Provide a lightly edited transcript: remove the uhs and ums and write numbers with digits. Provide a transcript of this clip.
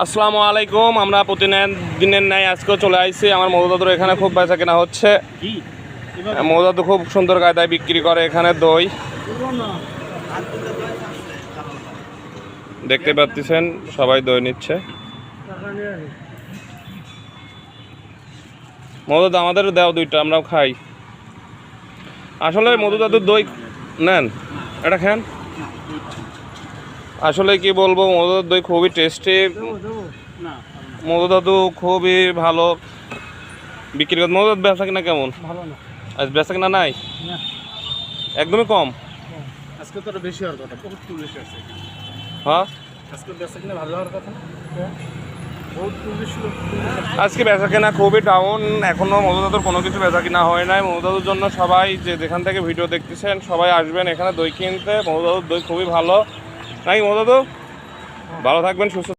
আসসালামু আলাইকুম। আমরা প্রতিদিনের ন্যায় আজকেও চলে আসছি আমার মধুদাদুর এখানে। খুব বেচা কেনা হচ্ছে। মধুদাদু খুব সুন্দর কায়দায় বিক্রি করে এখানে দই। দেখতে পাচ্ছেন সবাই দই নিচ্ছে। মধুদাদু আমাদের দাও দুইটা, আমরাও খাই। আসলে মধুদাদুর দই নেন, এটা খান। আসলে কি বলবো, মধুদাদুর দই খুবই টেস্টি। মধুদাদু খুবই ভালো বিক্রি করে। মধুদাদু বেচা কিনা কেমন? ভালো না, আজ বেচা কিনা নাই, একদমই কম। আজকে তো বেশি হওয়ার কথা, বহুত ফুল বেশি আছে। হ্যাঁ, আজকে বেচা কিনা ভালো হওয়ার কথা, বহুত ফুল বেশি। আজকে বেচা কেনা খুবই ডাউন। এখনো মধুদাদুর কোনো কিছু বেচা কিনা হয় নাই। মধুদাদুর জন্য সবাই যে যেখান থেকে ভিডিও দেখতেছেন সবাই আসবেন এখানে দই কিনতে। মধুদাদুর দই খুবই ভালো, নাকি মধুদাদু? ভালো থাকবেন, সুস্থ।